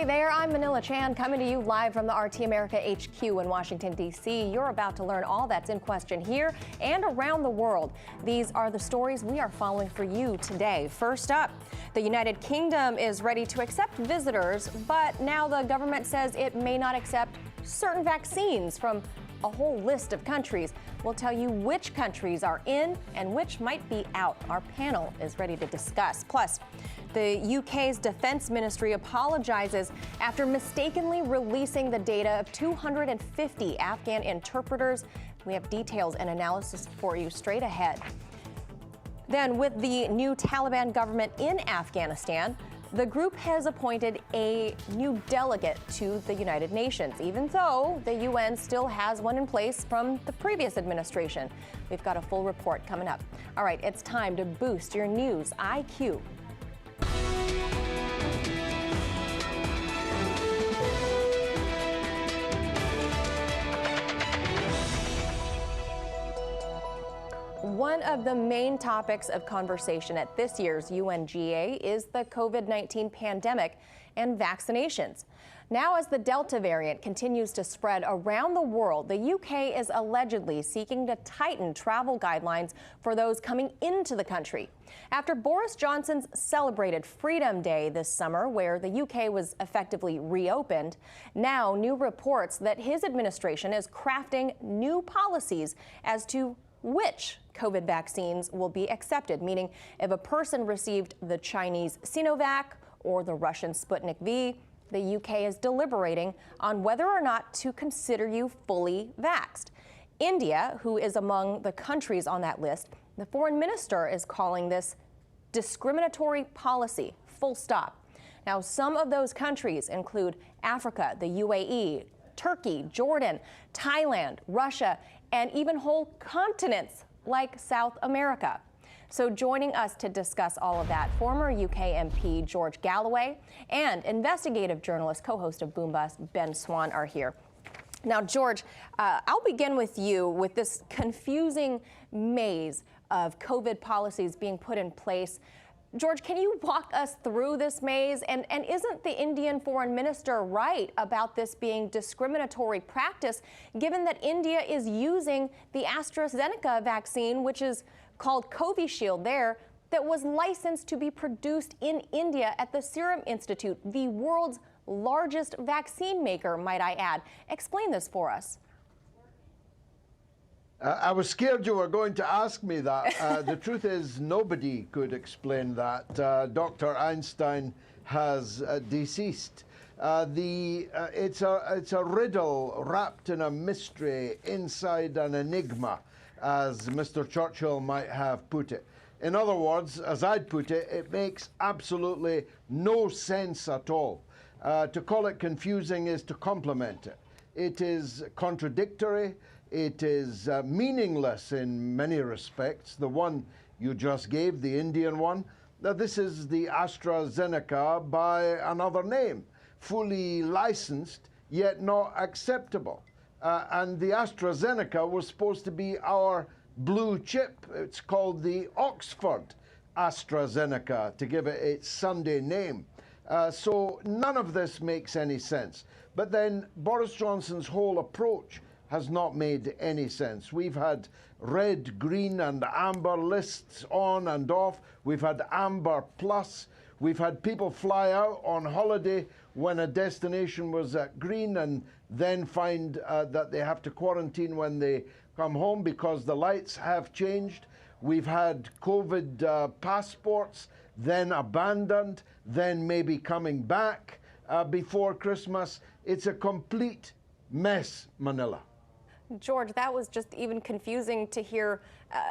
Hey there, I'm Manila Chan coming to you live from the RT America HQ in Washington, D.C. You're about to learn all that's in question here and around the world. These are the stories we are following for you today. First up, the United Kingdom is ready to accept visitors, but now the government says it may not accept certain vaccines from a whole list of countries. We'll tell you which countries are in and which might be out. Our panel is ready to discuss. Plus, the UK's Defense Ministry apologizes after mistakenly releasing the data of 250 Afghan interpreters. We have details and analysis for you straight ahead. Then, with the new Taliban government in Afghanistan, the group has appointed a new delegate to the United Nations, even though the UN still has one in place from the previous administration. We've got a full report coming up. All right, it's time to boost your news IQ. One of the main topics of conversation at this year's UNGA is the COVID-19 pandemic and vaccinations. Now, as the Delta variant continues to spread around the world, the UK is allegedly seeking to tighten travel guidelines for those coming into the country. After Boris Johnson's celebrated Freedom Day this summer, where the UK was effectively reopened, now new reports that his administration is crafting new policies as to which COVID vaccines will be accepted, meaning if a person received the Chinese Sinovac or the Russian Sputnik V, the UK is deliberating on whether or not to consider you fully vaxxed. India, who is among the countries on that list, the foreign minister is calling this discriminatory policy, full stop. Now, some of those countries include Africa, the UAE, Turkey, Jordan, Thailand, Russia, and even whole continents like South America. So joining us to discuss all of that, former UK MP George Galloway and investigative journalist, co-host of Boom Bust, Ben Swan are here. Now, George, I'll begin with you with this confusing maze of COVID policies being put in place. George, can you walk us through this maze? And isn't the Indian foreign minister right about this being discriminatory practice, given that India is using the AstraZeneca vaccine, which is called Covishield there, that was licensed to be produced in India at the Serum Institute, the world's largest vaccine maker, might I add. Explain this for us. I was scared you were going to ask me that. The truth is, nobody could explain that. Dr. Einstein has deceased. It's a riddle wrapped in a mystery inside an enigma, as Mr. Churchill might have put it. In other words, as I'd put it, it makes absolutely no sense at all. To call it confusing is to compliment it. It is contradictory. It is meaningless in many respects. The one you just gave, the Indian one, now this is the AstraZeneca by another name, fully licensed, yet not acceptable. And the AstraZeneca was supposed to be our blue chip. It's called the Oxford AstraZeneca, to give it its Sunday name. So none of this makes any sense. But then Boris Johnson's whole approach has not made any sense. We've had red, green, and amber lists on and off. We've had amber plus. We've had people fly out on holiday when a destination was at green and then find that they have to quarantine when they come home because the lights have changed. We've had COVID passports, then abandoned, then maybe coming back before Christmas. It's a complete mess, Manila. George, that was just even confusing to hear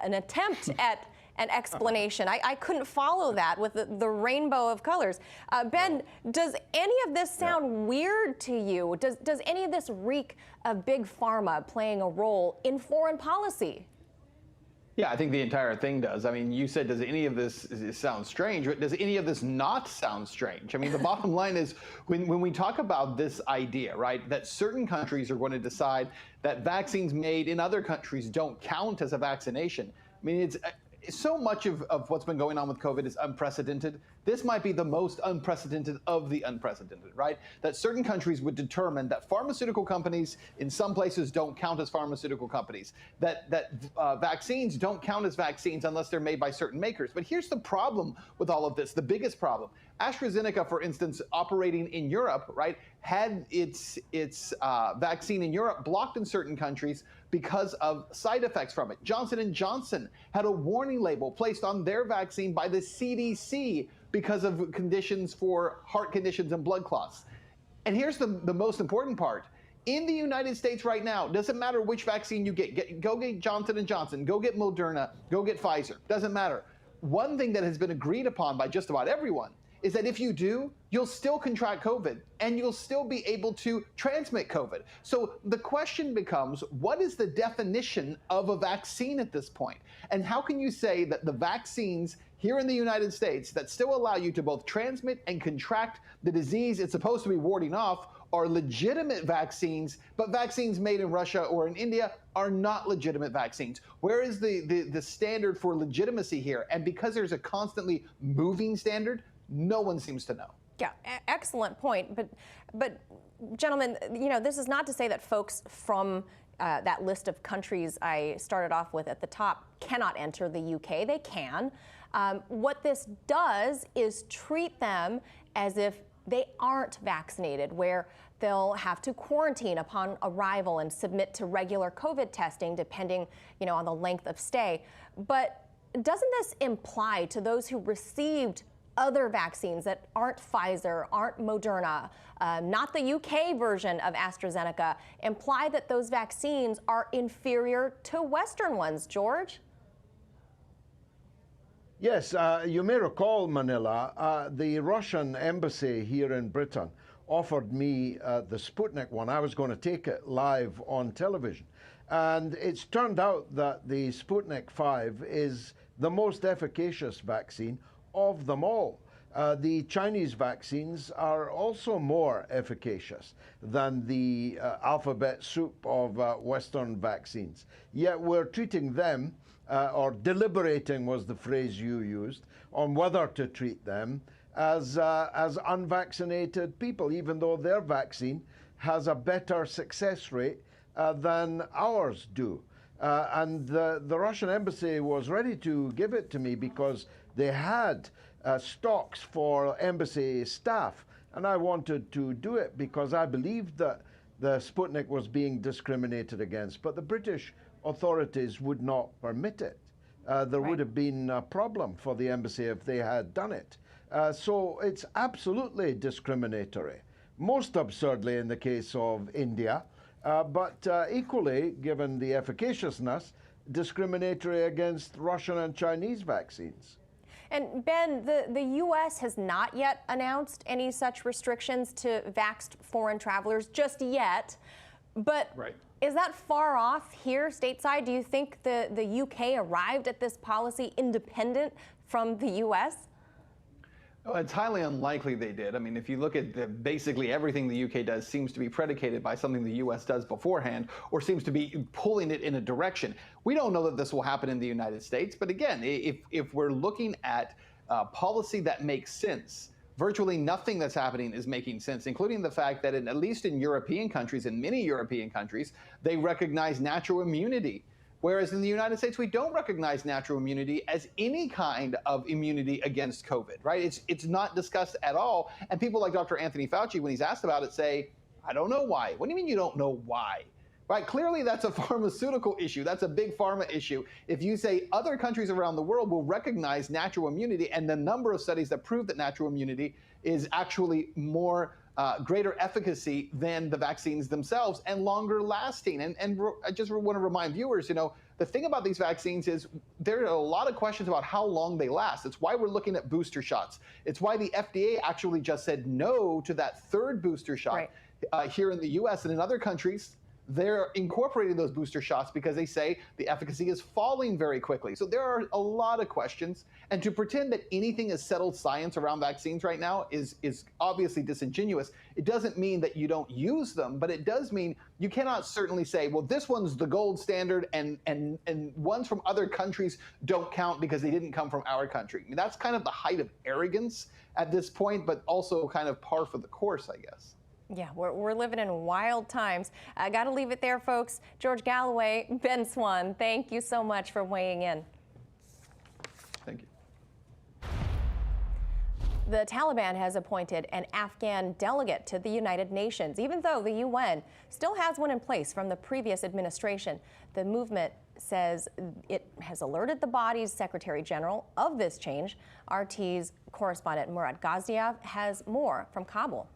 an attempt at an explanation. I couldn't follow that with the rainbow of colors. Ben, does any of this sound weird to you? Does any of this reek of big pharma playing a role in foreign policy? Yeah, I think the entire thing does. I mean, you said, does any of this sound strange? Does any of this not sound strange? I mean, the bottom line is when we talk about this idea, right, that certain countries are going to decide that vaccines made in other countries don't count as a vaccination. I mean, so much of what's been going on with COVID is unprecedented. This might be the most unprecedented of the unprecedented, right? That certain countries would determine that pharmaceutical companies in some places don't count as pharmaceutical companies, that vaccines don't count as vaccines unless they're made by certain makers. But here's the problem with all of this, the biggest problem. AstraZeneca, for instance, operating in Europe, right, had its vaccine in Europe blocked in certain countries because of side effects from it. Johnson & Johnson had a warning label placed on their vaccine by the CDC because of conditions for heart conditions and blood clots. And here's the most important part. In the United States right now, doesn't matter which vaccine you get, go get Johnson & Johnson, go get Moderna, go get Pfizer, doesn't matter. One thing that has been agreed upon by just about everyone is that if you do, you'll still contract COVID and you'll still be able to transmit COVID. So the question becomes, what is the definition of a vaccine at this point? And how can you say that the vaccines here in the United States that still allow you to both transmit and contract the disease it's supposed to be warding off are legitimate vaccines, but vaccines made in Russia or in India are not legitimate vaccines? Where is the standard for legitimacy here? And because there's a constantly moving standard, no one seems to know. Yeah, excellent point. But gentlemen, this is not to say that folks from that list of countries I started off with at the top cannot enter the UK. They can. What this does is treat them as if they aren't vaccinated, where they'll have to quarantine upon arrival and submit to regular COVID testing, depending, on the length of stay. But doesn't this imply to those who received other vaccines that aren't Pfizer, aren't Moderna, not the UK version of AstraZeneca, imply that those vaccines are inferior to Western ones, George? Yes, you may recall, Manila, the Russian embassy here in Britain offered me the Sputnik one. I was going to take it live on television. And it's turned out that the Sputnik 5 is the most efficacious vaccine of them all. The Chinese vaccines are also more efficacious than the alphabet soup of Western vaccines. Yet we're treating them, or deliberating was the phrase you used, on whether to treat them as unvaccinated people, even though their vaccine has a better success rate than ours do. And the Russian embassy was ready to give it to me because they had stocks for embassy staff, and I wanted to do it because I believed that the Sputnik was being discriminated against, but the British authorities would not permit it. There would have been a problem for the embassy if they had done it. So it's absolutely discriminatory, most absurdly in the case of India, but equally, given the efficaciousness, discriminatory against Russian and Chinese vaccines. And Ben, the U.S. has not yet announced any such restrictions to vaxxed foreign travelers just yet, but is that far off here stateside? Do you think the U.K. arrived at this policy independent from the U.S.? Well, it's highly unlikely they did. I mean, if you look at basically everything the UK does seems to be predicated by something the US does beforehand, or seems to be pulling it in a direction. We don't know that this will happen in the United States, but again, if we're looking at policy that makes sense, virtually nothing that's happening is making sense, including the fact that at least in European countries, in many European countries, they recognize natural immunity. Whereas in the United States, we don't recognize natural immunity as any kind of immunity against COVID, right? It's not discussed at all. And people like Dr. Anthony Fauci, when he's asked about it, say, I don't know why. What do you mean you don't know why? Right? Clearly, that's a pharmaceutical issue. That's a big pharma issue. If you say other countries around the world will recognize natural immunity, and the number of studies that prove that natural immunity is actually more greater efficacy than the vaccines themselves and longer lasting. And I just want to remind viewers, the thing about these vaccines is there are a lot of questions about how long they last. It's why we're looking at booster shots. It's why the FDA actually just said no to that third booster shot here in the US, and in other countries, they're incorporating those booster shots because they say the efficacy is falling very quickly. So there are a lot of questions. And to pretend that anything is settled science around vaccines right now is obviously disingenuous. It doesn't mean that you don't use them, but it does mean you cannot certainly say, well, this one's the gold standard and ones from other countries don't count because they didn't come from our country. I mean, that's kind of the height of arrogance at this point, but also kind of par for the course, I guess. Yeah, we're living in wild times. I got to leave it there, folks. George Galloway, Ben Swan, thank you so much for weighing in. Thank you. The Taliban has appointed an Afghan delegate to the United Nations, even though the UN still has one in place from the previous administration. The movement says it has alerted the body's Secretary General of this change. RT's correspondent Murad Ghazdiev has more from Kabul.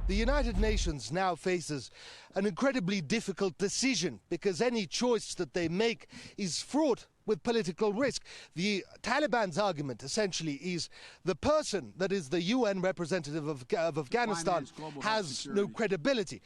The United Nations now faces an incredibly difficult decision because any choice that they make is fraught with political risk. The Taliban's argument essentially is the person that is the UN representative of Afghanistan has no credibility.